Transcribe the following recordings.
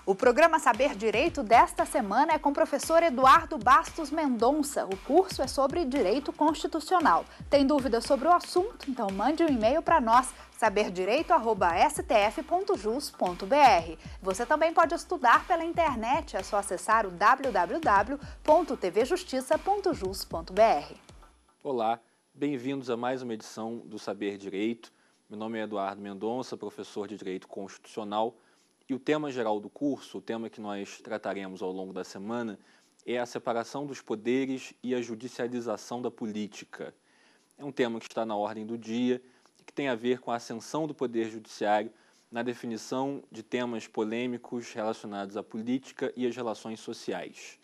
O programa Saber Direito desta semana é com o professor Eduardo Bastos Mendonça. O curso é sobre Direito Constitucional. Tem dúvidas sobre o assunto? Então mande um e-mail para nós, saberdireito@stf.jus.br. Você também pode estudar pela internet, é só acessar o www.tvjustiça.jus.br. Olá, bem-vindos a mais uma edição do Saber Direito. Meu nome é Eduardo Mendonça, professor de Direito Constitucional. E o tema geral do curso, o tema que nós trataremos ao longo da semana, é a separação dos poderes e a judicialização da política. É um tema que está na ordem do dia e que tem a ver com a ascensão do poder judiciário na definição de temas polêmicos relacionados à política e às relações sociais.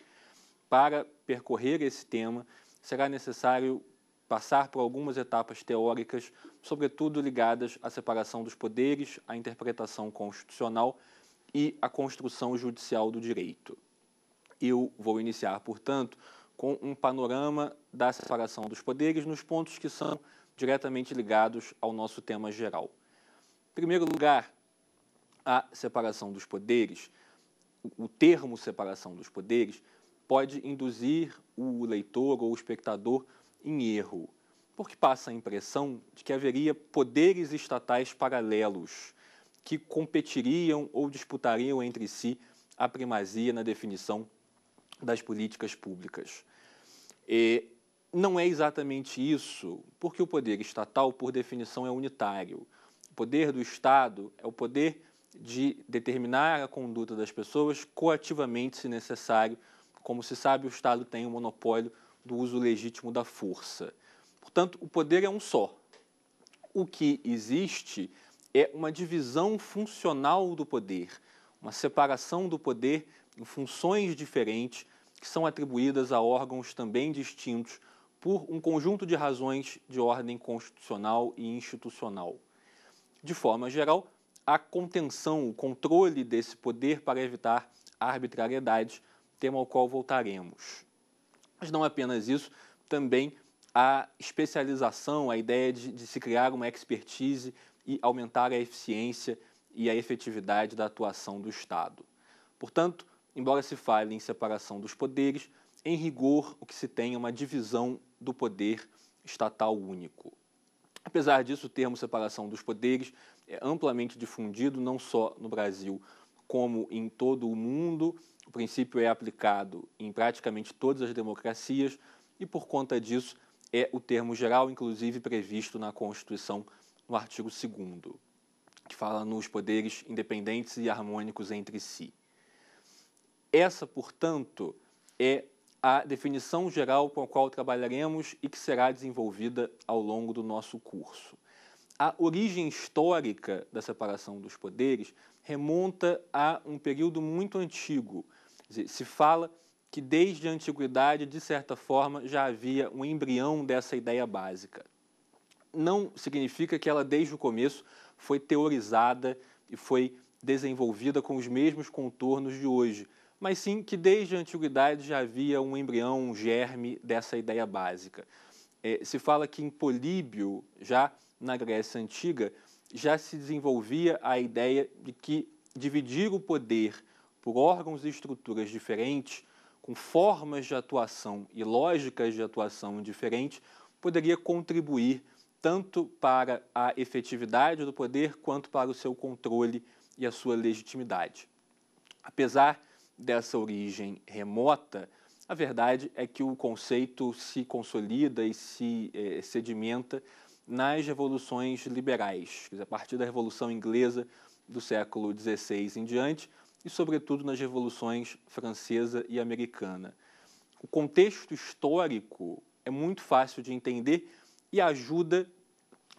Para percorrer esse tema, será necessário passar por algumas etapas teóricas, sobretudo ligadas à separação dos poderes, à interpretação constitucional e à construção judicial do direito. Eu vou iniciar, portanto, com um panorama da separação dos poderes nos pontos que são diretamente ligados ao nosso tema geral. Em primeiro lugar, a separação dos poderes, o termo separação dos poderes, pode induzir o leitor ou o espectador em erro, porque passa a impressão de que haveria poderes estatais paralelos que competiriam ou disputariam entre si a primazia na definição das políticas públicas. Não é exatamente isso, porque o poder estatal, por definição, é unitário. O poder do Estado é o poder de determinar a conduta das pessoas coativamente, se necessário. Como se sabe, o Estado tem o monopólio do uso legítimo da força. Portanto, o poder é um só. O que existe é uma divisão funcional do poder, uma separação do poder em funções diferentes que são atribuídas a órgãos também distintos por um conjunto de razões de ordem constitucional e institucional. De forma geral, a contenção, o controle desse poder para evitar a arbitrariedade, tema ao qual voltaremos. Mas não apenas isso, também a especialização, a ideia de se criar uma expertise e aumentar a eficiência e a efetividade da atuação do Estado. Portanto, embora se fale em separação dos poderes, em rigor o que se tem é uma divisão do poder estatal único. Apesar disso, o termo separação dos poderes é amplamente difundido, não só no Brasil, como em todo o mundo. O princípio é aplicado em praticamente todas as democracias e, por conta disso, é o termo geral, inclusive previsto na Constituição, no artigo 2º, que fala nos poderes independentes e harmônicos entre si. Essa, portanto, é a definição geral com a qual trabalharemos e que será desenvolvida ao longo do nosso curso. A origem histórica da separação dos poderes remonta a um período muito antigo. Quer dizer, se fala que desde a antiguidade, de certa forma, já havia um embrião dessa ideia básica. Não significa que ela, desde o começo, foi teorizada e foi desenvolvida com os mesmos contornos de hoje, mas sim que desde a antiguidade já havia um embrião, um germe dessa ideia básica. Se fala que em Políbio, já na Grécia Antiga, já se desenvolvia a ideia de que dividir o poder por órgãos e estruturas diferentes, com formas de atuação e lógicas de atuação diferentes, poderia contribuir tanto para a efetividade do poder quanto para o seu controle e a sua legitimidade. Apesar dessa origem remota, a verdade é que o conceito se consolida e se sedimenta nas revoluções liberais, a partir da Revolução Inglesa do século XVI em diante e, sobretudo, nas revoluções francesa e americana. O contexto histórico é muito fácil de entender e ajuda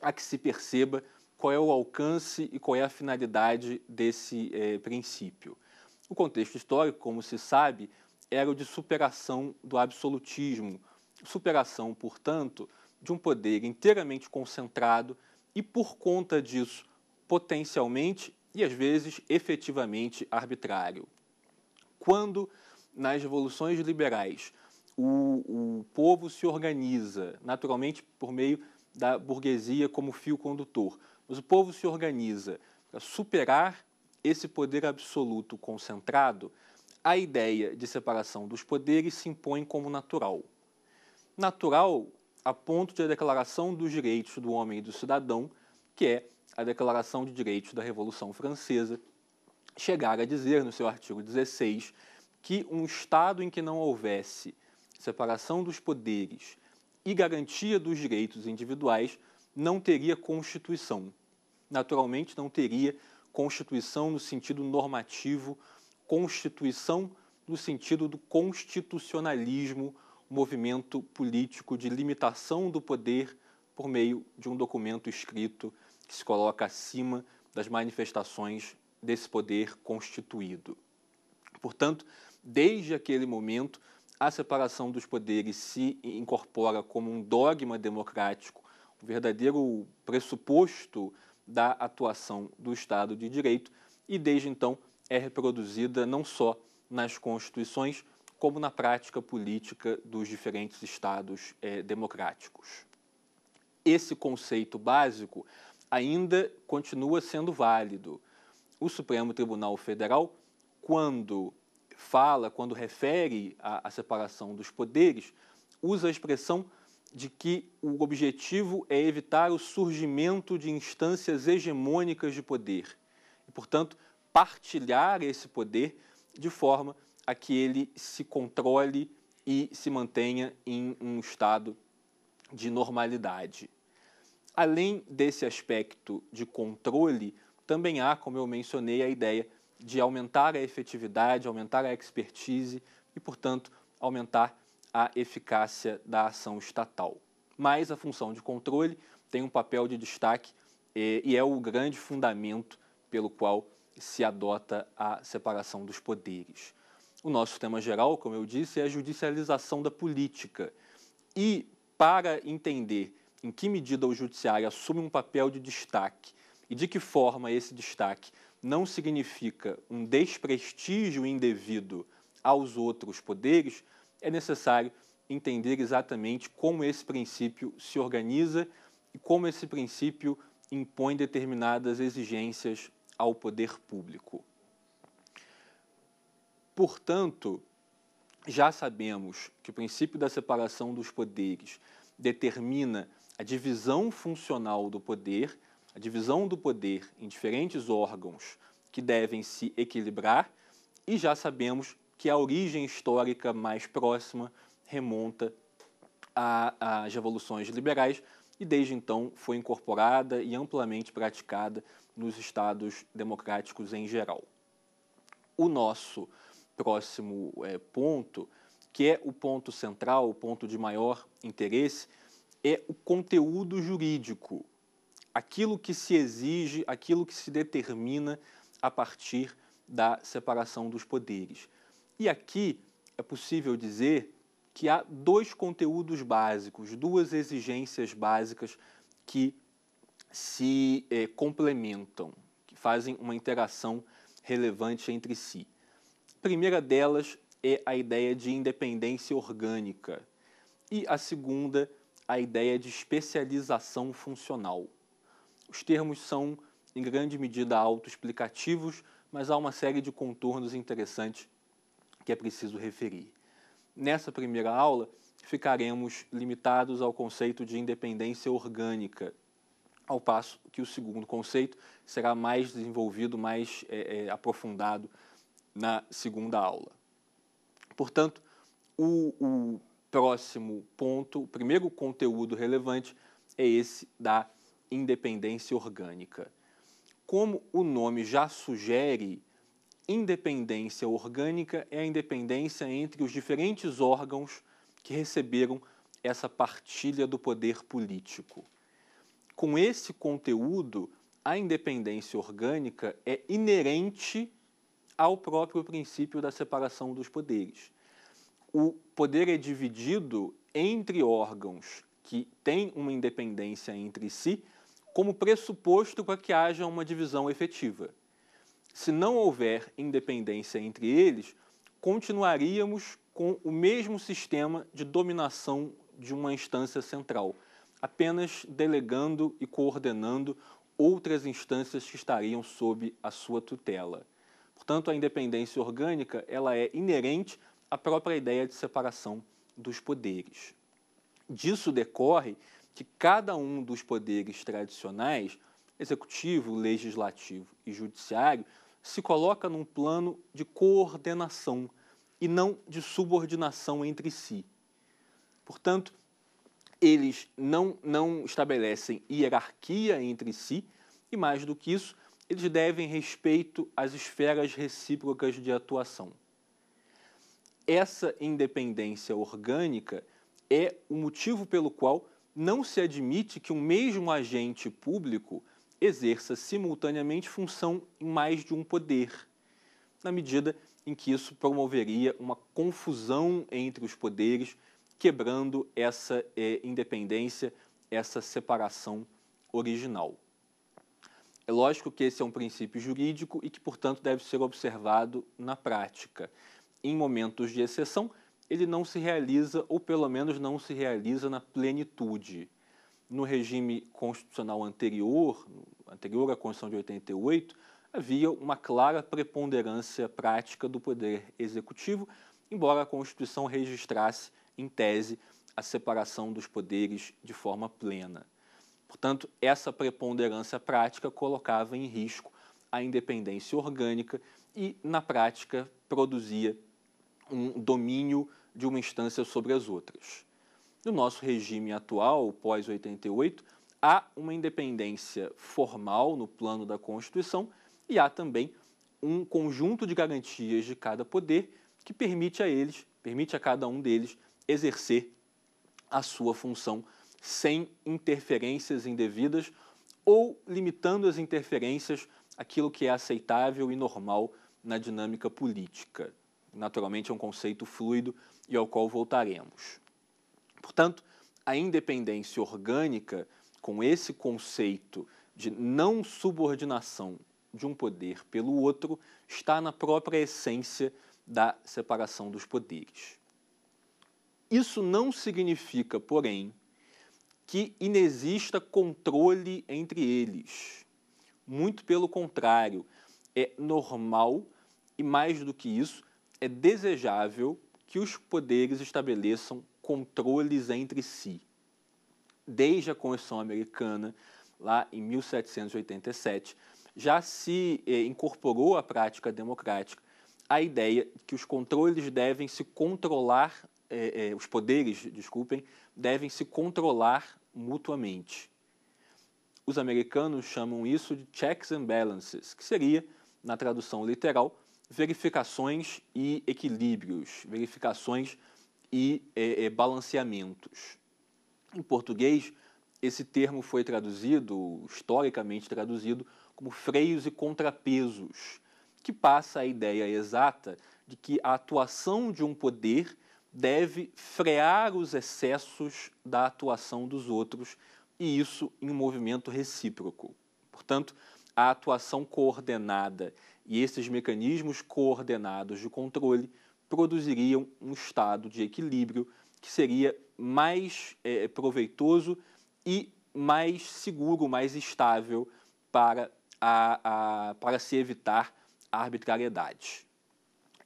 a que se perceba qual é o alcance e qual é a finalidade desse princípio. O contexto histórico, como se sabe, era o de superação do absolutismo, superação, portanto, de um poder inteiramente concentrado e, por conta disso, potencialmente e, às vezes, efetivamente arbitrário. Quando, nas revoluções liberais, o povo se organiza, naturalmente por meio da burguesia como fio condutor, mas o povo se organiza para superar esse poder absoluto concentrado, a ideia de separação dos poderes se impõe como natural. Natural a ponto de a Declaração dos Direitos do Homem e do Cidadão, que é a Declaração de Direitos da Revolução Francesa, chegar a dizer no seu artigo 16 que um Estado em que não houvesse separação dos poderes e garantia dos direitos individuais não teria Constituição. Naturalmente, não teria Constituição no sentido normativo, Constituição no sentido do constitucionalismo, movimento político de limitação do poder por meio de um documento escrito que se coloca acima das manifestações desse poder constituído. Portanto, desde aquele momento, a separação dos poderes se incorpora como um dogma democrático, um verdadeiro pressuposto da atuação do Estado de Direito, e desde então é reproduzida não só nas constituições, como na prática política dos diferentes Estados democráticos. Esse conceito básico ainda continua sendo válido. O Supremo Tribunal Federal, quando refere à separação dos poderes, usa a expressão de que o objetivo é evitar o surgimento de instâncias hegemônicas de poder e, portanto, partilhar esse poder de forma a que ele se controle e se mantenha em um estado de normalidade. Além desse aspecto de controle, também há, como eu mencionei, a ideia de aumentar a efetividade, aumentar a expertise e, portanto, aumentar a eficácia da ação estatal. Mas a função de controle tem um papel de destaque e é o grande fundamento pelo qual se adota a separação dos poderes. O nosso tema geral, como eu disse, é a judicialização da política. E, para entender em que medida o judiciário assume um papel de destaque e de que forma esse destaque não significa um desprestígio indevido aos outros poderes, é necessário entender exatamente como esse princípio se organiza e como esse princípio impõe determinadas exigências ao poder público. Portanto, já sabemos que o princípio da separação dos poderes determina a divisão funcional do poder, a divisão do poder em diferentes órgãos que devem se equilibrar, e já sabemos que a origem histórica mais próxima remonta às revoluções liberais e desde então foi incorporada e amplamente praticada nos estados democráticos em geral. O nosso próximo ponto, que é o ponto central, o ponto de maior interesse, é o conteúdo jurídico, aquilo que se exige, aquilo que se determina a partir da separação dos poderes. E aqui é possível dizer que há dois conteúdos básicos, duas exigências básicas que se complementam, que fazem uma interação relevante entre si. A primeira delas é a ideia de independência orgânica e a segunda, a ideia de especialização funcional. Os termos são, em grande medida, autoexplicativos, mas há uma série de contornos interessantes que é preciso referir. Nessa primeira aula, ficaremos limitados ao conceito de independência orgânica, ao passo que o segundo conceito será mais desenvolvido, mais aprofundado na segunda aula. Portanto, o próximo ponto, o primeiro conteúdo relevante é esse da independência orgânica. Como o nome já sugere, independência orgânica é a independência entre os diferentes órgãos que receberam essa partilha do poder político. Com esse conteúdo, a independência orgânica é inerente ao próprio princípio da separação dos poderes. O poder é dividido entre órgãos que têm uma independência entre si, como pressuposto para que haja uma divisão efetiva. Se não houver independência entre eles, continuaríamos com o mesmo sistema de dominação de uma instância central, apenas delegando e coordenando outras instâncias que estariam sob a sua tutela. Portanto, a independência orgânica ela é inerente à própria ideia de separação dos poderes. Disso decorre que cada um dos poderes tradicionais, executivo, legislativo e judiciário, se coloca num plano de coordenação e não de subordinação entre si. Portanto, eles não estabelecem hierarquia entre si e, mais do que isso, eles devem respeito às esferas recíprocas de atuação. Essa independência orgânica é o motivo pelo qual não se admite que um mesmo agente público exerça simultaneamente função em mais de um poder, na medida em que isso promoveria uma confusão entre os poderes, quebrando essa independência, essa separação original. É lógico que esse é um princípio jurídico e que, portanto, deve ser observado na prática. Em momentos de exceção, ele não se realiza, ou pelo menos não se realiza na plenitude. No regime constitucional anterior à Constituição de 88, havia uma clara preponderância prática do poder executivo, embora a Constituição registrasse, em tese, a separação dos poderes de forma plena. Portanto, essa preponderância prática colocava em risco a independência orgânica e, na prática, produzia um domínio de uma instância sobre as outras. No nosso regime atual, pós-88, há uma independência formal no plano da Constituição e há também um conjunto de garantias de cada poder que permite a cada um deles exercer a sua função sem interferências indevidas ou limitando as interferências àquilo que é aceitável e normal na dinâmica política. Naturalmente, é um conceito fluido e ao qual voltaremos. Portanto, a independência orgânica, com esse conceito de não subordinação de um poder pelo outro, está na própria essência da separação dos poderes. Isso não significa, porém, que inexista controle entre eles. Muito pelo contrário, é normal e, mais do que isso, é desejável que os poderes estabeleçam controles entre si. Desde a Constituição Americana, lá em 1787, já se incorporou à prática democrática a ideia de que os controles devem se controlar, os poderes, devem se controlar mutuamente. Os americanos chamam isso de checks and balances, que seria, na tradução literal, verificações e equilíbrios, verificações e balanceamentos. Em português, esse termo foi traduzido, historicamente traduzido, como freios e contrapesos, que passa a ideia exata de que a atuação de um poder deve frear os excessos da atuação dos outros, e isso em um movimento recíproco. Portanto, a atuação coordenada e esses mecanismos coordenados de controle produziriam um estado de equilíbrio que seria mais proveitoso e mais seguro, mais estável para se evitar a arbitrariedade.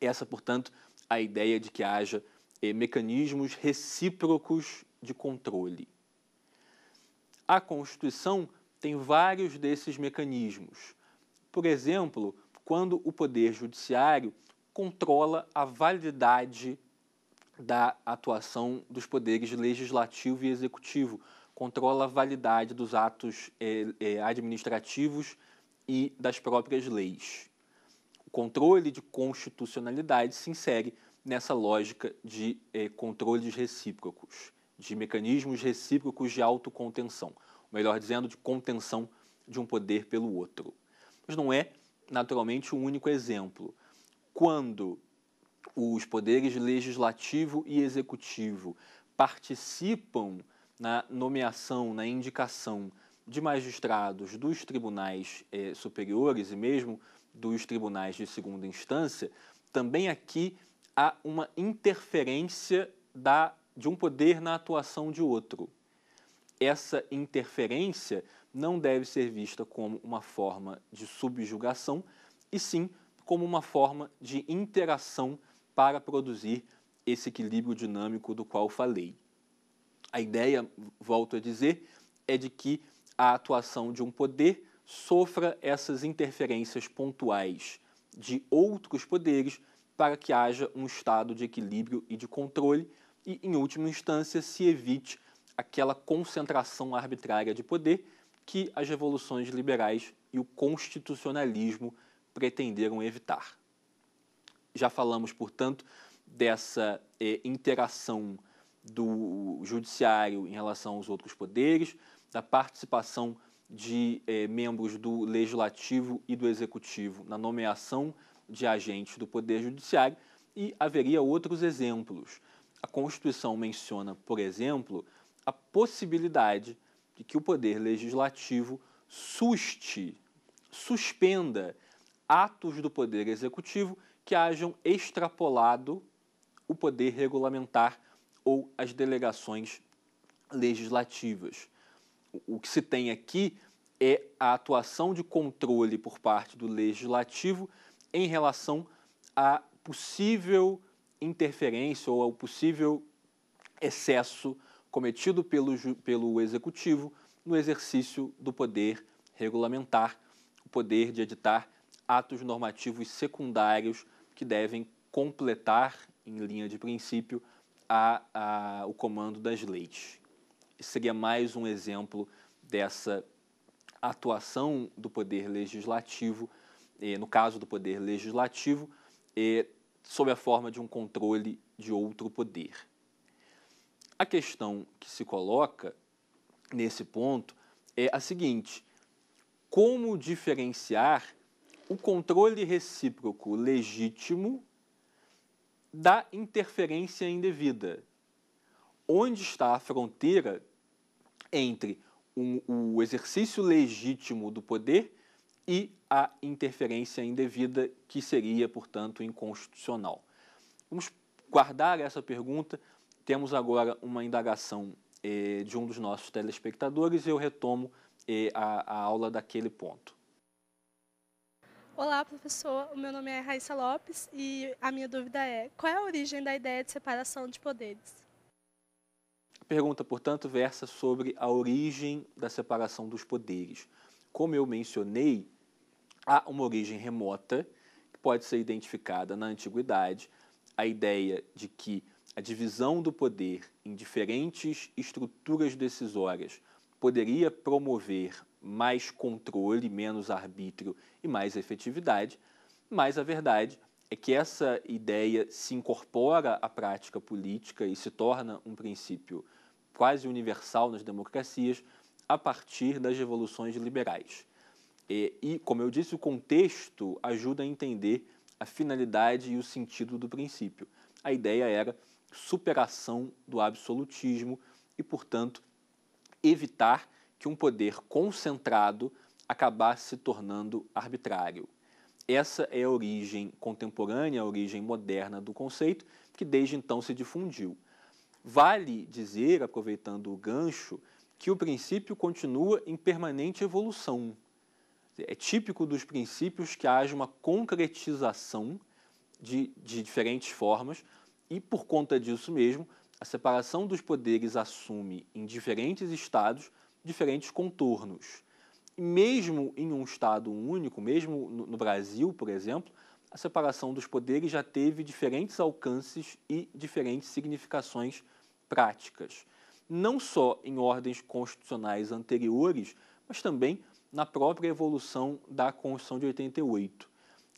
Essa, portanto, a ideia de que haja mecanismos recíprocos de controle. A Constituição tem vários desses mecanismos. Por exemplo, quando o Poder Judiciário controla a validade da atuação dos poderes legislativo e executivo, controla a validade dos atos administrativos e das próprias leis. O controle de constitucionalidade se insere nessa lógica de controles recíprocos, de mecanismos recíprocos de autocontenção, melhor dizendo, de contenção de um poder pelo outro. Mas não é, naturalmente, o único exemplo. Quando os poderes legislativo e executivo participam na nomeação, na indicação de magistrados dos tribunais superiores e mesmo dos tribunais de segunda instância, também aqui há uma interferência de um poder na atuação de outro. Essa interferência não deve ser vista como uma forma de subjugação, e sim como uma forma de interação para produzir esse equilíbrio dinâmico do qual falei. A ideia, volto a dizer, é de que a atuação de um poder sofra essas interferências pontuais de outros poderes para que haja um estado de equilíbrio e de controle e, em última instância, se evite aquela concentração arbitrária de poder que as revoluções liberais e o constitucionalismo pretenderam evitar. Já falamos, portanto, dessa interação do judiciário em relação aos outros poderes, da participação de membros do legislativo e do executivo na nomeação de agentes do poder judiciário, e haveria outros exemplos. A Constituição menciona, por exemplo, a possibilidade de que o poder legislativo suspenda atos do poder executivo que hajam extrapolado o poder regulamentar ou as delegações legislativas. O que se tem aqui é a atuação de controle por parte do legislativo em relação à possível interferência ou ao possível excesso cometido pelo executivo no exercício do poder regulamentar, o poder de editar atos normativos secundários que devem completar, em linha de princípio, o comando das leis. Esse seria mais um exemplo dessa atuação do poder legislativo, no caso do poder legislativo, sob a forma de um controle de outro poder. A questão que se coloca nesse ponto é a seguinte: como diferenciar o controle recíproco legítimo da interferência indevida? Onde está a fronteira entre o exercício legítimo do poder e a interferência indevida, que seria, portanto, inconstitucional? Vamos guardar essa pergunta. Temos agora uma indagação de um dos nossos telespectadores e eu retomo a aula daquele ponto. Olá, professor. O meu nome é Raíssa Lopes e a minha dúvida é: qual é a origem da ideia de separação de poderes? A pergunta, portanto, versa sobre a origem da separação dos poderes. Como eu mencionei, há uma origem remota que pode ser identificada na antiguidade, a ideia de que a divisão do poder em diferentes estruturas decisórias poderia promover mais controle, menos arbítrio e mais efetividade, mas a verdade é que essa ideia se incorpora à prática política e se torna um princípio quase universal nas democracias a partir das revoluções liberais. E, como eu disse, o contexto ajuda a entender a finalidade e o sentido do princípio. A ideia era superação do absolutismo e, portanto, evitar que um poder concentrado acabasse se tornando arbitrário. Essa é a origem contemporânea, a origem moderna do conceito, que desde então se difundiu. Vale dizer, aproveitando o gancho, que o princípio continua em permanente evolução. É típico dos princípios que haja uma concretização de diferentes formas e, por conta disso mesmo, a separação dos poderes assume, em diferentes estados, diferentes contornos. E mesmo em um estado único, mesmo no Brasil, por exemplo, a separação dos poderes já teve diferentes alcances e diferentes significações práticas. Não só em ordens constitucionais anteriores, mas também na própria evolução da Constituição de 88.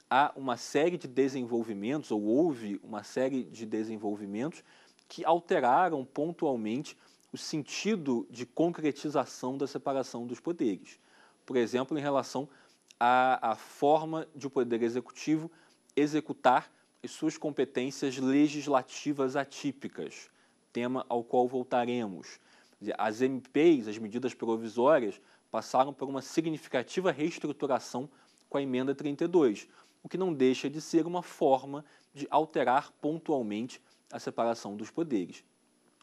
Há uma série de desenvolvimentos, ou houve uma série de desenvolvimentos que alteraram pontualmente o sentido de concretização da separação dos poderes. Por exemplo, em relação à forma de o Poder Executivo executar as suas competências legislativas atípicas, tema ao qual voltaremos. As MPs, as medidas provisórias, passaram por uma significativa reestruturação com a Emenda 32, o que não deixa de ser uma forma de alterar pontualmente a separação dos poderes.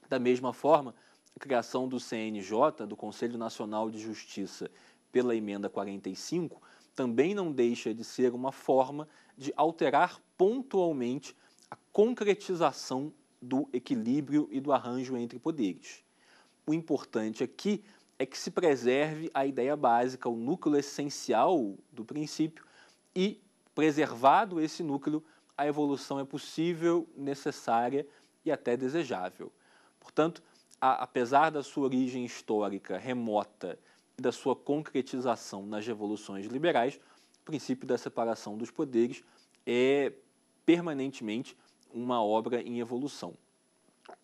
Da mesma forma, a criação do CNJ, do Conselho Nacional de Justiça, pela Emenda 45, também não deixa de ser uma forma de alterar pontualmente a concretização do equilíbrio e do arranjo entre poderes. O importante aqui é que se preserve a ideia básica, o núcleo essencial do princípio, e, preservado esse núcleo, a evolução é possível, necessária e até desejável. Portanto, apesar da sua origem histórica remota e da sua concretização nas revoluções liberais, o princípio da separação dos poderes é permanentemente uma obra em evolução.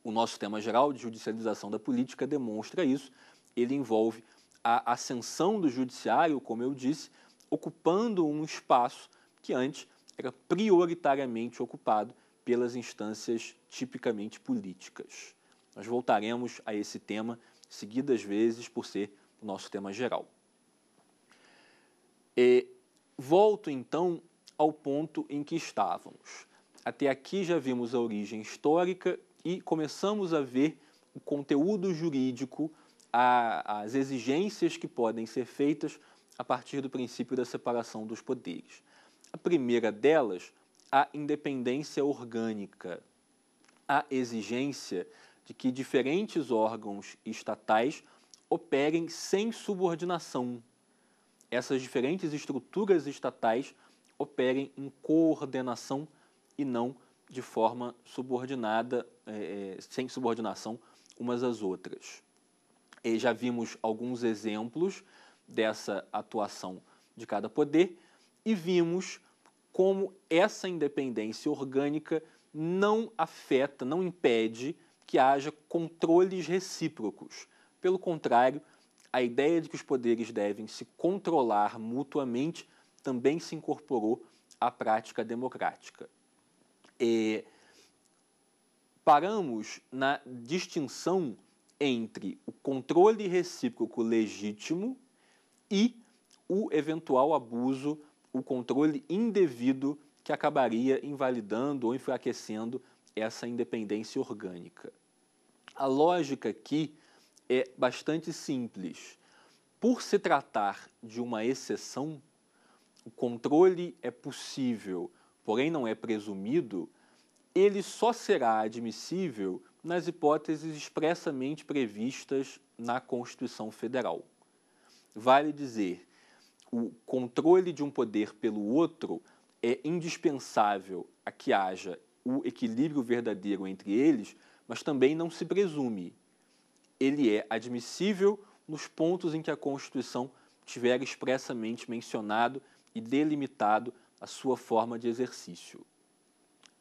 O nosso tema geral de judicialização da política demonstra isso. Ele envolve a ascensão do judiciário, como eu disse, ocupando um espaço que antes era prioritariamente ocupado pelas instâncias tipicamente políticas. Nós voltaremos a esse tema seguidas vezes por ser o nosso tema geral. Volto então ao ponto em que estávamos. Até aqui já vimos a origem histórica e começamos a ver o conteúdo jurídico, as exigências que podem ser feitas a partir do princípio da separação dos poderes. A primeira delas, a independência orgânica, a exigência de que diferentes órgãos estatais operem sem subordinação. Essas diferentes estruturas estatais operem em coordenação e não de forma subordinada, sem subordinação umas às outras. E já vimos alguns exemplos dessa atuação de cada poder e vimos como essa independência orgânica não afeta, não impede que haja controles recíprocos. Pelo contrário, a ideia de que os poderes devem se controlar mutuamente também se incorporou à prática democrática. Paramos na distinção entre o controle recíproco legítimo e o eventual abuso, o controle indevido que acabaria invalidando ou enfraquecendo essa independência orgânica. A lógica aqui é bastante simples. Por se tratar de uma exceção, o controle é possível, porém não é presumido, ele só será admissível nas hipóteses expressamente previstas na Constituição Federal. Vale dizer, o controle de um poder pelo outro é indispensável a que haja o equilíbrio verdadeiro entre eles, mas também não se presume. Ele é admissível nos pontos em que a Constituição tiver expressamente mencionado e delimitado a sua forma de exercício.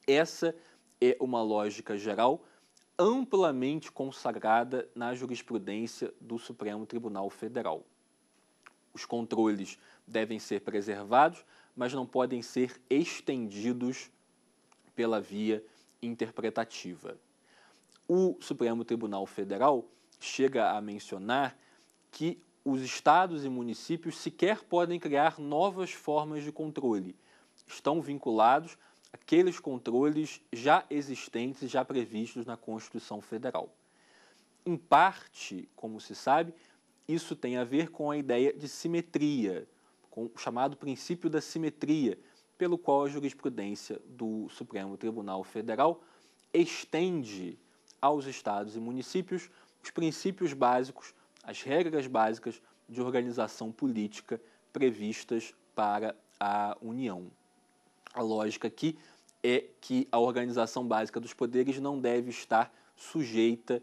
Essa é uma lógica geral amplamente consagrada na jurisprudência do Supremo Tribunal Federal. Os controles devem ser preservados, mas não podem ser estendidos pela via interpretativa. O Supremo Tribunal Federal chega a mencionar que os estados e municípios sequer podem criar novas formas de controle. Estão vinculados àqueles controles já existentes, já previstos na Constituição Federal. Em parte, como se sabe, isso tem a ver com a ideia de simetria, com o chamado princípio da simetria, pelo qual a jurisprudência do Supremo Tribunal Federal estende aos estados e municípios os princípios básicos, as regras básicas de organização política previstas para a União. A lógica aqui é que a organização básica dos poderes não deve estar sujeita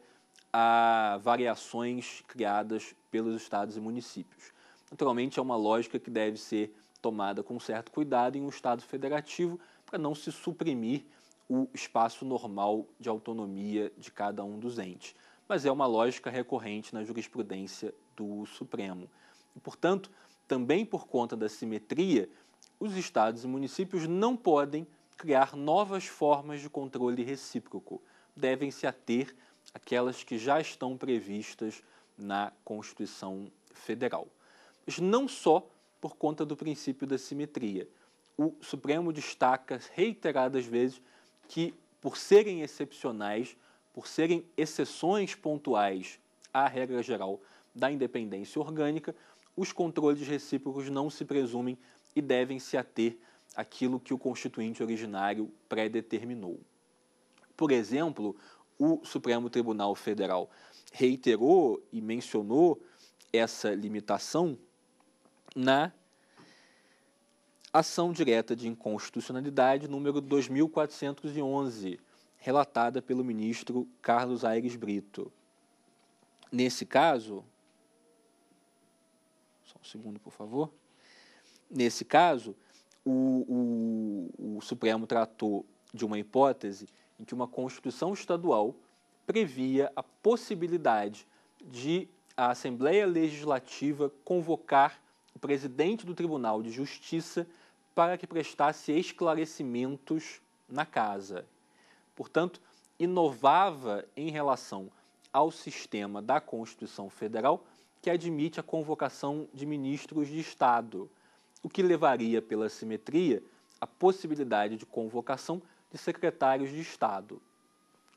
a variações criadas pelos estados e municípios. Naturalmente, é uma lógica que deve ser tomada com certo cuidado em um Estado federativo para não se suprimir o espaço normal de autonomia de cada um dos entes. Mas é uma lógica recorrente na jurisprudência do Supremo. E, portanto, também por conta da simetria, os estados e municípios não podem criar novas formas de controle recíproco. Devem se ater àquelas que já estão previstas na Constituição Federal. Mas não só por conta do princípio da simetria. O Supremo destaca reiteradas vezes que, por serem excepcionais, por serem exceções pontuais à regra geral da independência orgânica, os controles recíprocos não se presumem e devem se ater àquilo que o constituinte originário predeterminou. Por exemplo, o Supremo Tribunal Federal reiterou e mencionou essa limitação na ação direta de inconstitucionalidade número 2411, relatada pelo ministro Carlos Aires Brito. Nesse caso, só um segundo, por favor. Nesse caso, o Supremo tratou de uma hipótese em que uma Constituição estadual previa a possibilidade de a Assembleia Legislativa convocar o presidente do Tribunal de Justiça para que prestasse esclarecimentos na casa. Portanto, inovava em relação ao sistema da Constituição Federal, que admite a convocação de ministros de Estado, o que levaria, pela simetria, a possibilidade de convocação de secretários de Estado.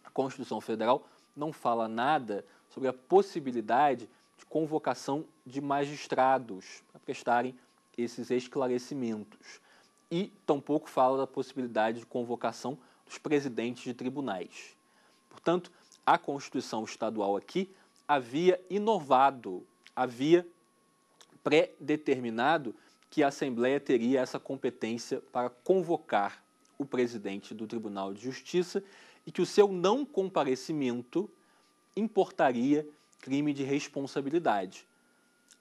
A Constituição Federal não fala nada sobre a possibilidade de convocação de magistrados para prestarem esses esclarecimentos. E tampouco fala da possibilidade de convocação dos presidentes de tribunais. Portanto, a Constituição Estadual aqui havia inovado, havia pré-determinado que a Assembleia teria essa competência para convocar o presidente do Tribunal de Justiça e que o seu não comparecimento importaria crime de responsabilidade,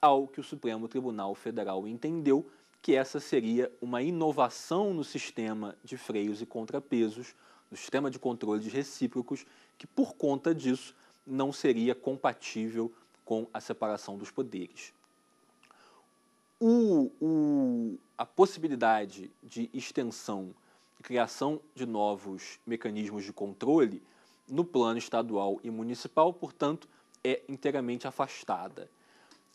ao que o Supremo Tribunal Federal entendeu que essa seria uma inovação no sistema de freios e contrapesos, no sistema de controles recíprocos, que por conta disso não seria compatível com a separação dos poderes. A possibilidade de extensão e criação de novos mecanismos de controle no plano estadual e municipal, portanto, é inteiramente afastada.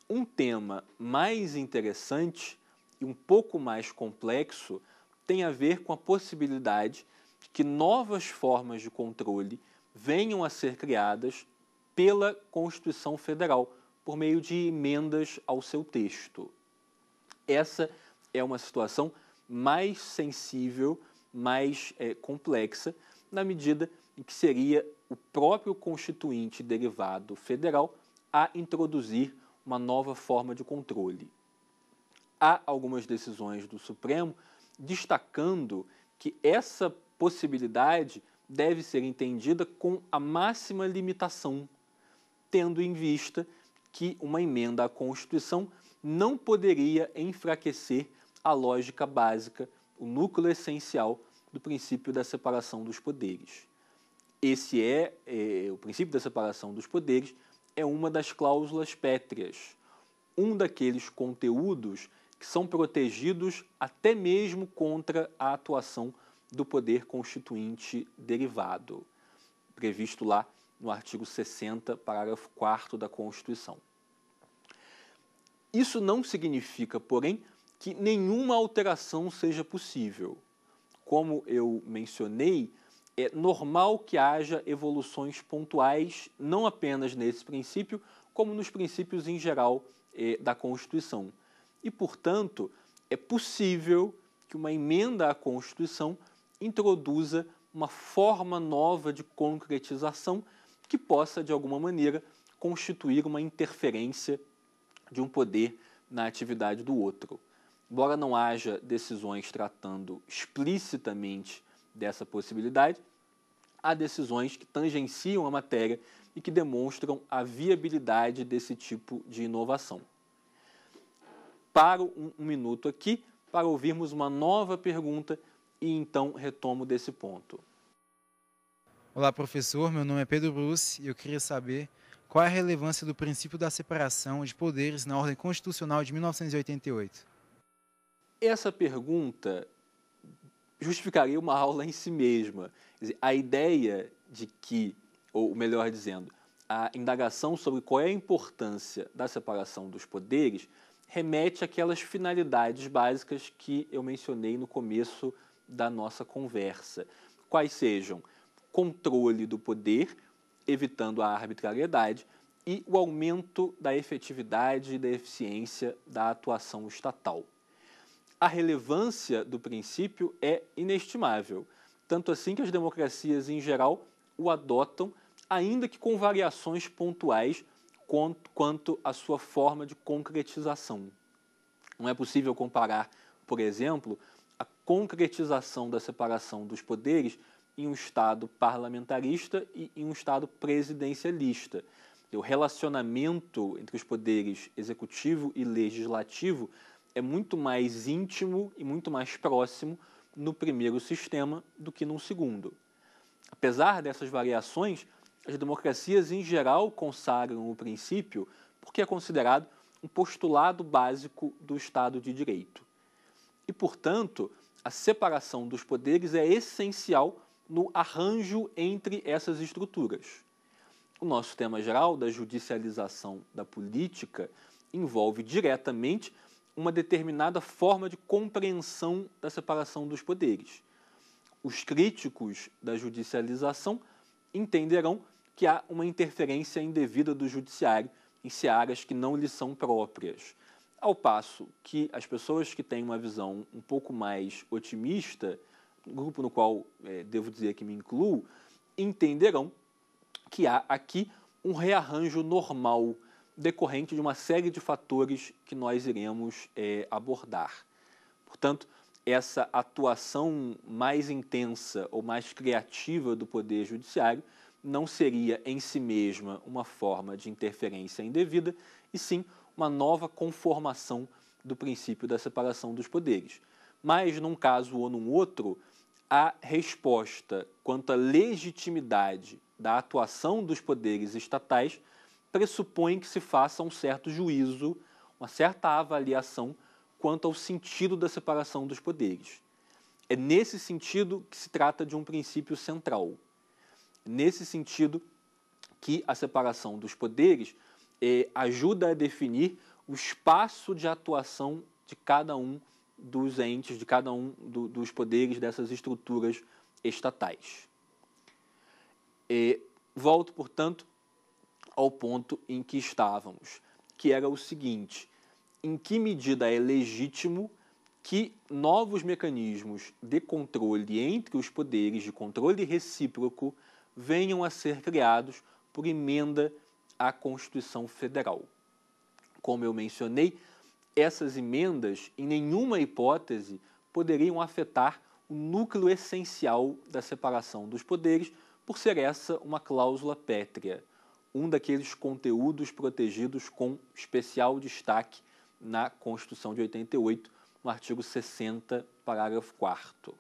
Um tema mais interessante e um pouco mais complexo tem a ver com a possibilidade de que novas formas de controle venham a ser criadas pela Constituição Federal, por meio de emendas ao seu texto. Essa é uma situação mais sensível, mais complexa, na medida em que seria o próprio Constituinte derivado federal a introduzir uma nova forma de controle. Há algumas decisões do Supremo destacando que essa possibilidade deve ser entendida com a máxima limitação, tendo em vista que uma emenda à Constituição não poderia enfraquecer a lógica básica, o núcleo essencial do princípio da separação dos poderes. Esse o princípio da separação dos poderes é uma das cláusulas pétreas, um daqueles conteúdos que são protegidos até mesmo contra a atuação do poder constituinte derivado, previsto lá no artigo 60, parágrafo 4º da Constituição. Isso não significa, porém, que nenhuma alteração seja possível. Como eu mencionei, é normal que haja evoluções pontuais, não apenas nesse princípio, como nos princípios em geral da Constituição. E, portanto, é possível que uma emenda à Constituição introduza uma forma nova de concretização que possa, de alguma maneira, constituir uma interferência de um poder na atividade do outro. Embora não haja decisões tratando explicitamente dessa possibilidade, há decisões que tangenciam a matéria e que demonstram a viabilidade desse tipo de inovação. Paro um minuto aqui para ouvirmos uma nova pergunta e então retomo desse ponto. Olá, professor. Meu nome é Pedro Bruce e eu queria saber qual é a relevância do princípio da separação de poderes na Ordem Constitucional de 1988. Essa pergunta justificaria uma aula em si mesma. Quer dizer, a ideia de que, ou melhor dizendo, a indagação sobre qual é a importância da separação dos poderes remete àquelas finalidades básicas que eu mencionei no começo da nossa conversa. Quais sejam controle do poder, evitando a arbitrariedade, e o aumento da efetividade e da eficiência da atuação estatal. A relevância do princípio é inestimável, tanto assim que as democracias em geral o adotam, ainda que com variações pontuais quanto à sua forma de concretização. Não é possível comparar, por exemplo, a concretização da separação dos poderes em um Estado parlamentarista e em um Estado presidencialista. O relacionamento entre os poderes executivo e legislativo é muito mais íntimo e muito mais próximo no primeiro sistema do que no segundo. Apesar dessas variações, as democracias em geral consagram o princípio porque é considerado um postulado básico do Estado de Direito. E, portanto, a separação dos poderes é essencial no arranjo entre essas estruturas. O nosso tema geral da judicialização da política envolve diretamente uma determinada forma de compreensão da separação dos poderes. Os críticos da judicialização entenderão que há uma interferência indevida do judiciário em searas que não lhe são próprias, ao passo que as pessoas que têm uma visão um pouco mais otimista, grupo no qual devo dizer que me incluo, entenderão que há aqui um rearranjo normal decorrente de uma série de fatores que nós iremos abordar. Portanto, essa atuação mais intensa ou mais criativa do Poder Judiciário não seria em si mesma uma forma de interferência indevida, e sim uma nova conformação do princípio da separação dos poderes. Mas, num caso ou num outro, a resposta quanto à legitimidade da atuação dos poderes estatais pressupõe que se faça um certo juízo, uma certa avaliação quanto ao sentido da separação dos poderes. É nesse sentido que se trata de um princípio central. Nesse sentido que a separação dos poderes ajuda a definir o espaço de atuação de cada um dos entes, de cada um dos poderes dessas estruturas estatais. Volto, portanto, ao ponto em que estávamos, que era o seguinte: em que medida é legítimo que novos mecanismos de controle entre os poderes, de controle recíproco, venham a ser criados por emenda à Constituição Federal. Como eu mencionei, essas emendas, em nenhuma hipótese, poderiam afetar o núcleo essencial da separação dos poderes, por ser essa uma cláusula pétrea, um daqueles conteúdos protegidos com especial destaque na Constituição de 88, no artigo 60, parágrafo 4º.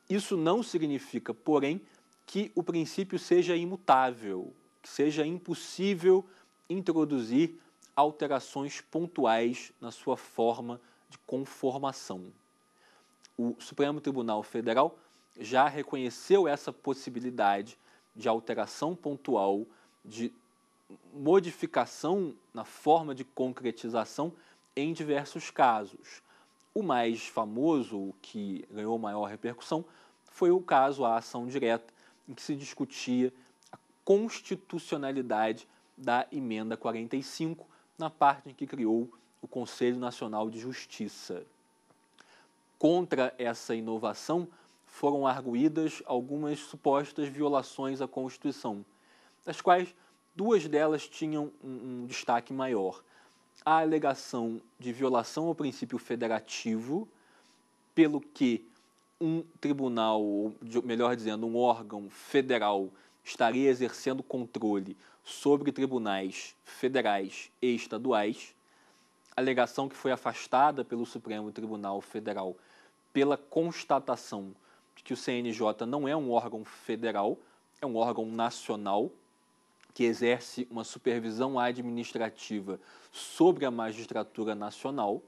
Isso não significa, porém, que o princípio seja imutável, que seja impossível introduzir alterações pontuais na sua forma de conformação. O Supremo Tribunal Federal já reconheceu essa possibilidade de alteração pontual, de modificação na forma de concretização em diversos casos. O mais famoso, o que ganhou maior repercussão, foi o caso, a ação direta, em que se discutia a constitucionalidade da emenda 45, na parte em que criou o Conselho Nacional de Justiça. Contra essa inovação foram arguidas algumas supostas violações à Constituição, das quais duas delas tinham um destaque maior. A alegação de violação ao princípio federativo, pelo que um tribunal, ou melhor dizendo, um órgão federal estaria exercendo controle sobre tribunais federais e estaduais, alegação que foi afastada pelo Supremo Tribunal Federal pela constatação de que o CNJ não é um órgão federal, é um órgão nacional, que exerce uma supervisão administrativa sobre a magistratura nacional,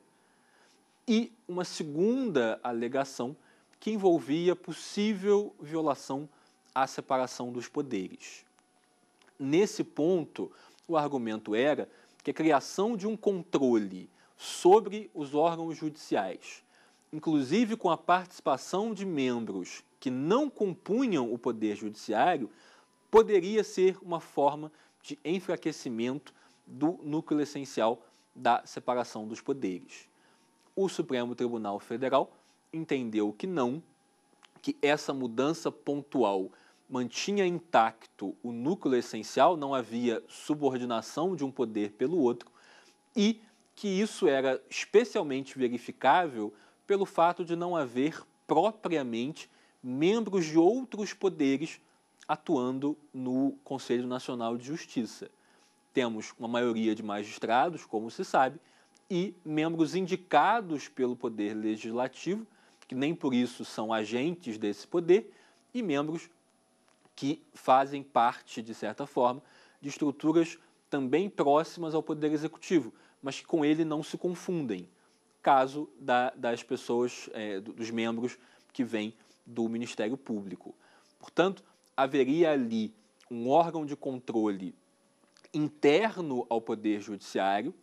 e uma segunda alegação que envolvia possível violação à separação dos poderes. Nesse ponto, o argumento era que a criação de um controle sobre os órgãos judiciais, inclusive com a participação de membros que não compunham o Poder Judiciário, poderia ser uma forma de enfraquecimento do núcleo essencial da separação dos poderes. O Supremo Tribunal Federal entendeu que não, que essa mudança pontual mantinha intacto o núcleo essencial, não havia subordinação de um poder pelo outro, e que isso era especialmente verificável pelo fato de não haver propriamente membros de outros poderes atuando no Conselho Nacional de Justiça. Temos uma maioria de magistrados, como se sabe, e membros indicados pelo Poder Legislativo, que nem por isso são agentes desse poder, e membros que fazem parte, de certa forma, de estruturas também próximas ao Poder Executivo, mas que com ele não se confundem, caso das pessoas, dos membros que vêm do Ministério Público. Portanto, haveria ali um órgão de controle interno ao Poder Judiciário,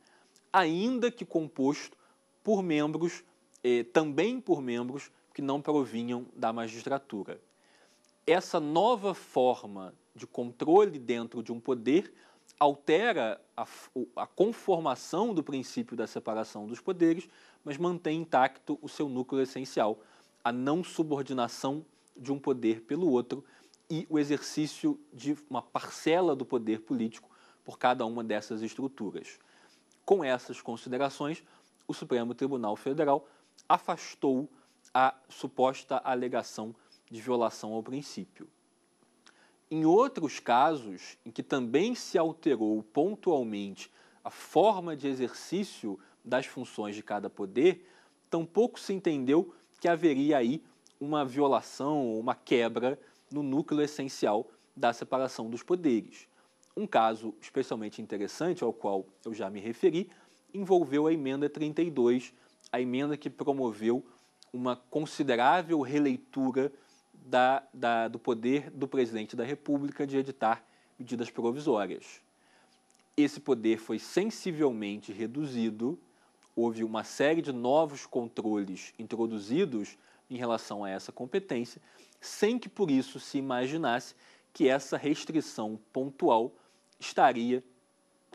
ainda que composto por membros, também por membros que não provinham da magistratura. Essa nova forma de controle dentro de um poder altera a conformação do princípio da separação dos poderes, mas mantém intacto o seu núcleo essencial, a não subordinação de um poder pelo outro e o exercício de uma parcela do poder político por cada uma dessas estruturas. Com essas considerações, o Supremo Tribunal Federal afastou a suposta alegação de violação ao princípio. Em outros casos, em que também se alterou pontualmente a forma de exercício das funções de cada poder, tampouco se entendeu que haveria aí uma violação ou uma quebra no núcleo essencial da separação dos poderes. Um caso especialmente interessante, ao qual eu já me referi, envolveu a emenda 32, a emenda que promoveu uma considerável releitura do poder do presidente da República de editar medidas provisórias. Esse poder foi sensivelmente reduzido, houve uma série de novos controles introduzidos em relação a essa competência, sem que por isso se imaginasse que essa restrição pontual estaria,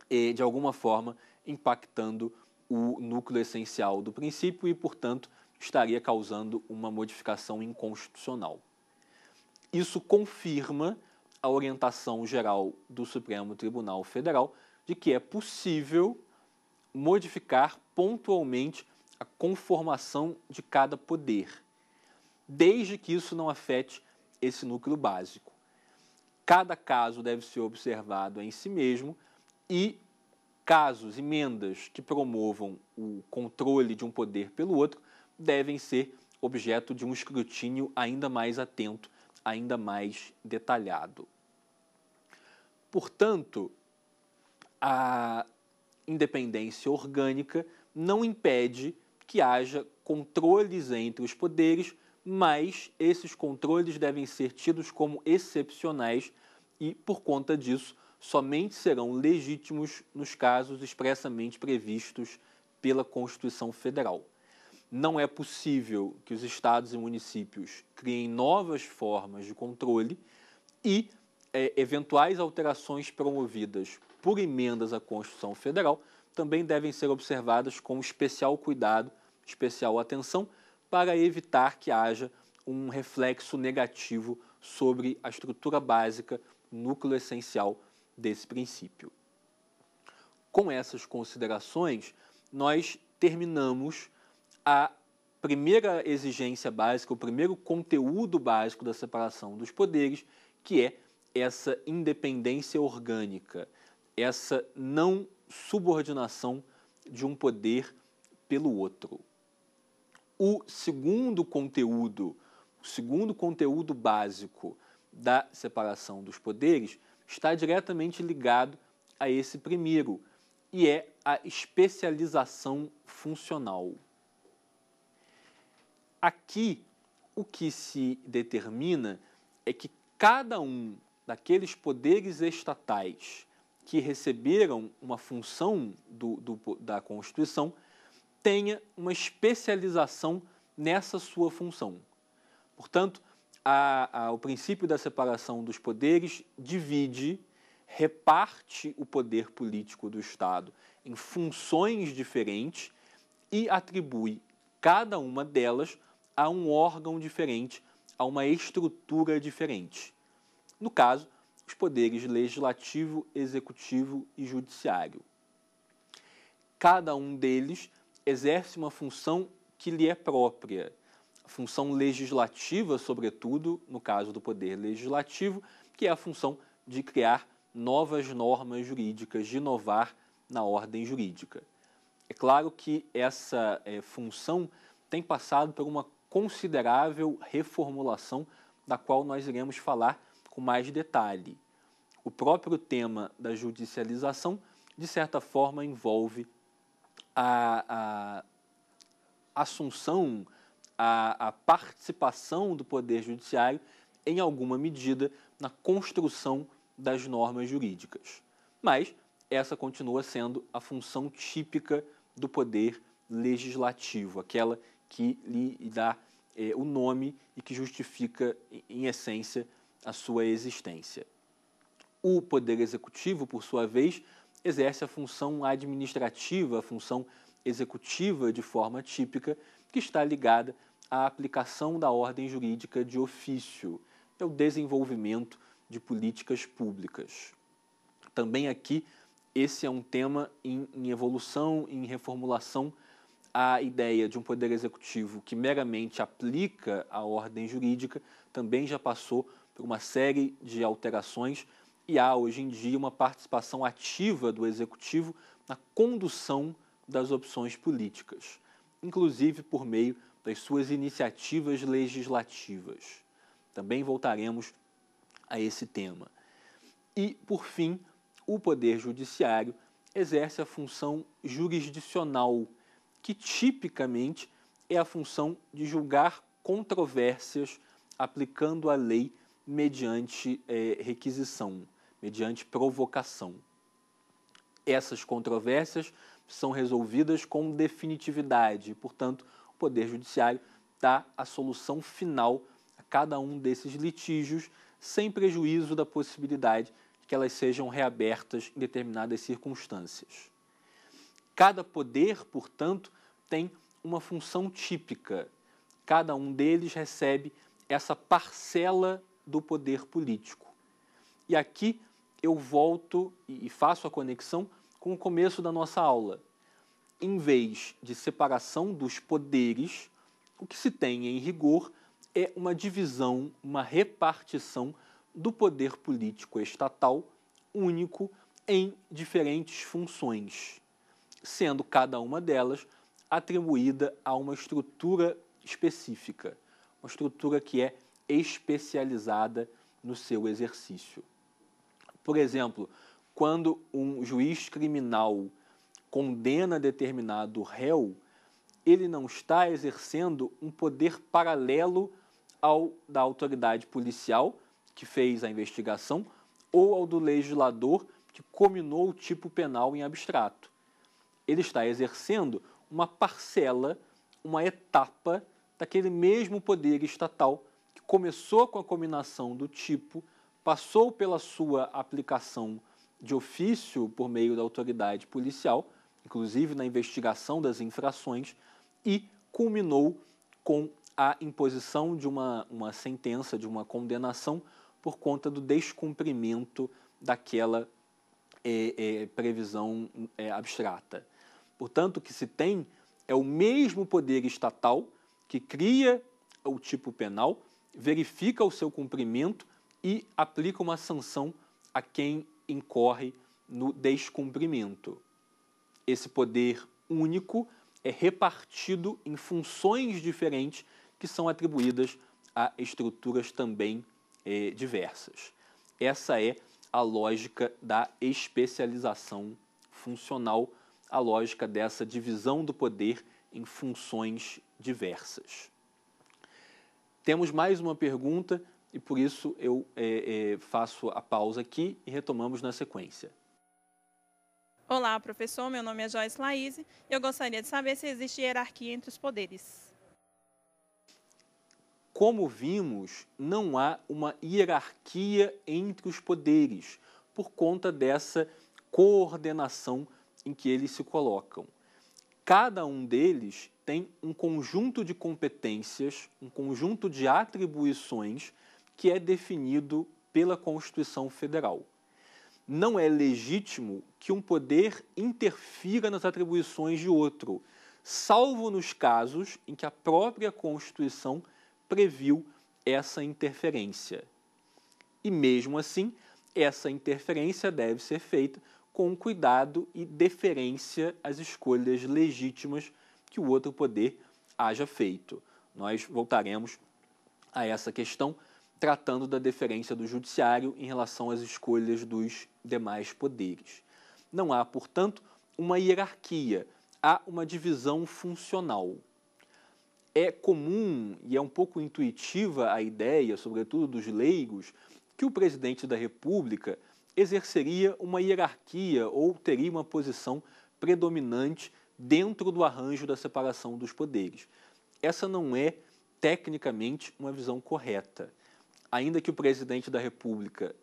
de alguma forma, impactando o núcleo essencial do princípio e, portanto, estaria causando uma modificação inconstitucional. Isso confirma a orientação geral do Supremo Tribunal Federal de que é possível modificar pontualmente a conformação de cada poder, desde que isso não afete esse núcleo básico. Cada caso deve ser observado em si mesmo e casos, emendas que promovam o controle de um poder pelo outro devem ser objeto de um escrutínio ainda mais atento, ainda mais detalhado. Portanto, a independência orgânica não impede que haja controles entre os poderes, mas esses controles devem ser tidos como excepcionais e, por conta disso, somente serão legítimos nos casos expressamente previstos pela Constituição Federal. Não é possível que os estados e municípios criem novas formas de controle e eventuais alterações promovidas por emendas à Constituição Federal também devem ser observadas com especial cuidado, especial atenção, para evitar que haja um reflexo negativo sobre a estrutura básica, núcleo essencial desse princípio. Com essas considerações, nós terminamos a primeira exigência básica, o primeiro conteúdo básico da separação dos poderes, que é essa independência orgânica, essa não subordinação de um poder pelo outro. O segundo conteúdo básico da separação dos poderes está diretamente ligado a esse primeiro, e é a especialização funcional. Aqui, o que se determina é que cada um daqueles poderes estatais que receberam uma função da Constituição tenha uma especialização nessa sua função. Portanto, o princípio da separação dos poderes divide reparte o poder político do Estado em funções diferentes e atribui cada uma delas a um órgão diferente, a uma estrutura diferente. No caso, os poderes legislativo, executivo e judiciário. Cada um deles exerce uma função que lhe é própria. A função legislativa, sobretudo, no caso do poder legislativo, que é a função de criar novas normas jurídicas, de inovar na ordem jurídica. É claro que essa função tem passado por uma considerável reformulação, da qual nós iremos falar com mais detalhe. O próprio tema da judicialização, de certa forma, envolve a assunção, a participação do Poder Judiciário, em alguma medida, na construção das normas jurídicas. Mas essa continua sendo a função típica do Poder Legislativo, aquela que lhe dá o nome e que justifica, em essência, a sua existência. O Poder Executivo, por sua vez, exerce a função administrativa, a função executiva de forma típica, que está ligada à aplicação da ordem jurídica de ofício, é o desenvolvimento de políticas públicas. Também aqui, esse é um tema em evolução, em reformulação. A ideia de um poder executivo que meramente aplica a ordem jurídica também já passou por uma série de alterações e há, hoje em dia, uma participação ativa do executivo na condução das opções políticas, inclusive por meio das suas iniciativas legislativas. Também voltaremos a esse tema. E, por fim, o Poder Judiciário exerce a função jurisdicional, que tipicamente é a função de julgar controvérsias aplicando a lei mediante requisição, mediante provocação. Essas controvérsias são resolvidas com definitividade, portanto, o Poder Judiciário dá a solução final a cada um desses litígios, sem prejuízo da possibilidade de que elas sejam reabertas em determinadas circunstâncias. Cada poder, portanto, tem uma função típica. Cada um deles recebe essa parcela do poder político. E aqui eu volto e faço a conexão com o começo da nossa aula. Em vez de separação dos poderes, o que se tem em rigor é uma divisão, uma repartição do poder político estatal único em diferentes funções, sendo cada uma delas atribuída a uma estrutura específica, uma estrutura que é especializada no seu exercício. Por exemplo, quando um juiz criminal condena determinado réu, ele não está exercendo um poder paralelo ao da autoridade policial, que fez a investigação, ou ao do legislador, que cominou o tipo penal em abstrato. Ele está exercendo uma parcela, uma etapa daquele mesmo poder estatal que começou com a cominação do tipo, passou pela sua aplicação de ofício por meio da autoridade policial, inclusive na investigação das infrações, e culminou com a imposição de uma sentença, de uma condenação por conta do descumprimento daquela previsão abstrata. Portanto, o que se tem é o mesmo poder estatal que cria o tipo penal, verifica o seu cumprimento e aplica uma sanção a quem incorre no descumprimento. Esse poder único é repartido em funções diferentes que são atribuídas a estruturas também diversas. Essa é a lógica da especialização funcional, a lógica dessa divisão do poder em funções diversas. Temos mais uma pergunta e por isso eu faço a pausa aqui e retomamos na sequência. Olá, professor. Meu nome é Joyce Laís e eu gostaria de saber se existe hierarquia entre os poderes. Como vimos, não há uma hierarquia entre os poderes. por conta dessa coordenação em que eles se colocam. Cada um deles tem um conjunto de competências, um conjunto de atribuições que é definido pela Constituição Federal. Não é legítimo que um poder interfira nas atribuições de outro, salvo nos casos em que a própria Constituição previu essa interferência. E mesmo assim, essa interferência deve ser feita com cuidado e deferência às escolhas legítimas que o outro poder haja feito. Nós voltaremos a essa questão tratando da deferência do judiciário em relação às escolhas dos demais poderes. Não há, portanto, uma hierarquia, há uma divisão funcional. É comum e é um pouco intuitiva a ideia, sobretudo dos leigos, que o presidente da República exerceria uma hierarquia ou teria uma posição predominante dentro do arranjo da separação dos poderes. Essa não é, tecnicamente, uma visão correta. Ainda que o presidente da República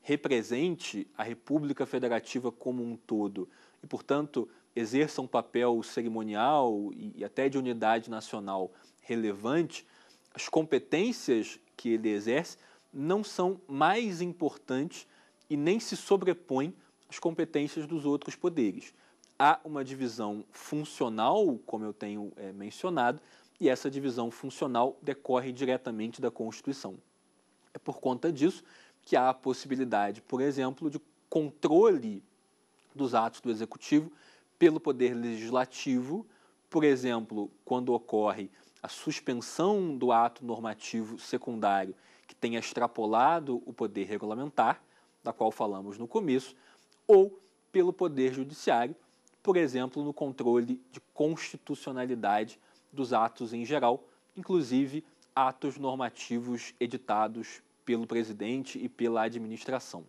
represente a República Federativa como um todo e, portanto, exerça um papel cerimonial e até de unidade nacional relevante, as competências que ele exerce não são mais importantes e nem se sobrepõem às competências dos outros poderes. Há uma divisão funcional, como eu tenho mencionado, e essa divisão funcional decorre diretamente da Constituição. É por conta disso que há a possibilidade, por exemplo, de controle dos atos do Executivo pelo Poder Legislativo, por exemplo, quando ocorre a suspensão do ato normativo secundário que tenha extrapolado o poder regulamentar, da qual falamos no começo, ou pelo Poder Judiciário, por exemplo, no controle de constitucionalidade dos atos em geral, inclusive atos normativos editados pelo presidente e pela administração.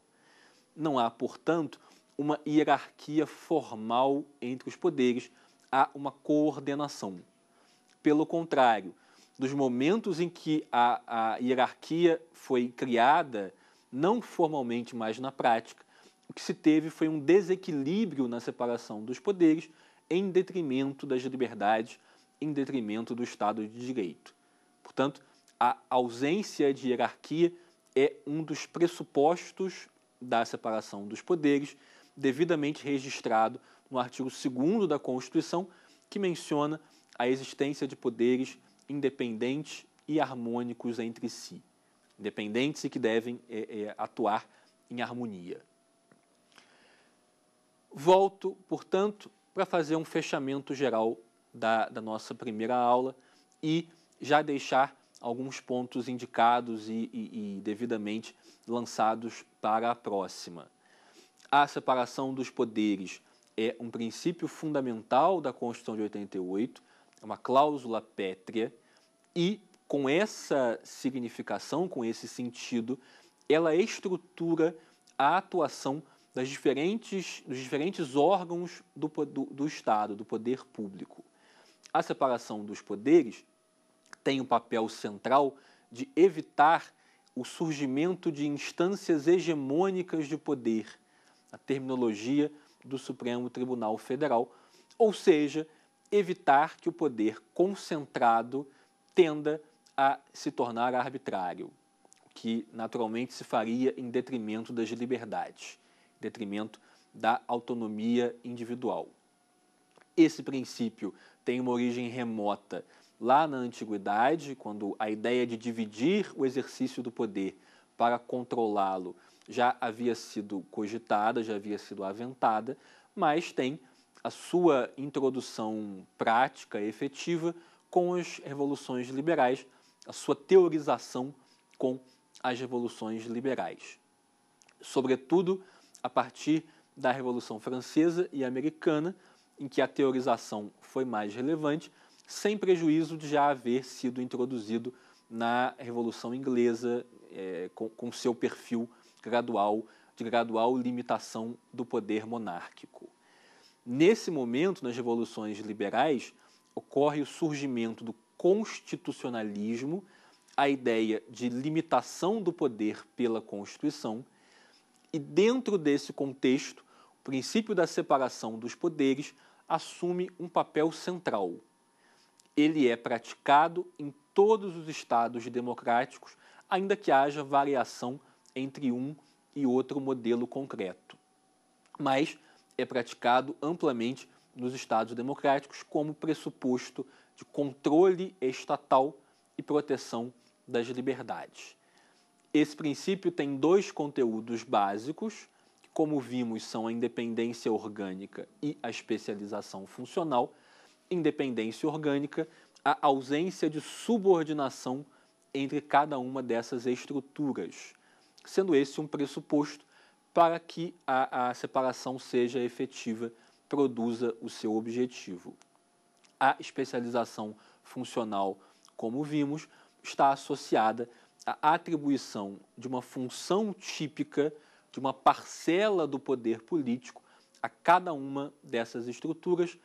Não há, portanto, uma hierarquia formal entre os poderes, há uma coordenação. Pelo contrário, dos momentos em que a hierarquia foi criada, não formalmente, mas na prática, o que se teve foi um desequilíbrio na separação dos poderes em detrimento das liberdades, em detrimento do Estado de Direito. Portanto, a ausência de hierarquia é um dos pressupostos da separação dos poderes, devidamente registrado no artigo 2º da Constituição, que menciona a existência de poderes independentes e harmônicos entre si. Independentes e que devem atuar em harmonia. Volto, portanto, para fazer um fechamento geral da nossa primeira aula e já deixar alguns pontos indicados e devidamente lançados para a próxima. A separação dos poderes é um princípio fundamental da Constituição de 88, é uma cláusula pétrea e, com essa significação, com esse sentido, ela estrutura a atuação dos diferentes órgãos do Estado, do poder público. A separação dos poderes tem o papel central de evitar o surgimento de instâncias hegemônicas de poder, a terminologia do Supremo Tribunal Federal, ou seja, evitar que o poder concentrado tenda a se tornar arbitrário, o que naturalmente se faria em detrimento das liberdades, em detrimento da autonomia individual. Esse princípio tem uma origem remota lá na antiguidade, quando a ideia de dividir o exercício do poder para controlá-lo já havia sido cogitada, já havia sido aventada, mas tem a sua introdução prática e efetiva com as revoluções liberais, a sua teorização com as revoluções liberais. Sobretudo a partir da Revolução Francesa e Americana, em que a teorização foi mais relevante, sem prejuízo de já haver sido introduzido na Revolução Inglesa, com seu perfil gradual, de gradual limitação do poder monárquico. Nesse momento, nas revoluções liberais, ocorre o surgimento do constitucionalismo, a ideia de limitação do poder pela Constituição E dentro desse contexto, o princípio da separação dos poderes assume um papel central. Ele é praticado em todos os estados democráticos, ainda que haja variação entre um e outro modelo concreto. Mas é praticado amplamente nos estados democráticos como pressuposto de controle estatal e proteção das liberdades. Esse princípio tem dois conteúdos básicos, que, como vimos, são a independência orgânica e a especialização funcional. Independência orgânica, a ausência de subordinação entre cada uma dessas estruturas, sendo esse um pressuposto para que a separação seja efetiva, produza o seu objetivo. A especialização funcional, como vimos, está associada à atribuição de uma função típica de uma parcela do poder político a cada uma dessas estruturas,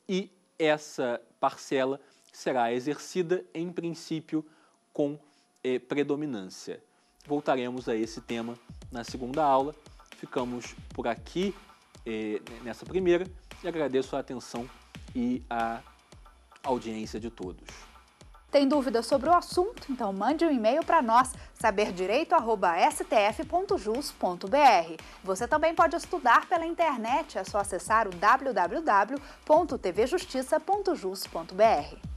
e essa parcela será exercida, em princípio, com predominância. Voltaremos a esse tema na segunda aula. Ficamos por aqui nessa primeira e agradeço a atenção e a audiência de todos. Tem dúvida sobre o assunto? Então mande um e-mail para nós, saberdireito@stf.jus.br. Você também pode estudar pela internet, é só acessar o www.tvjustiça.jus.br.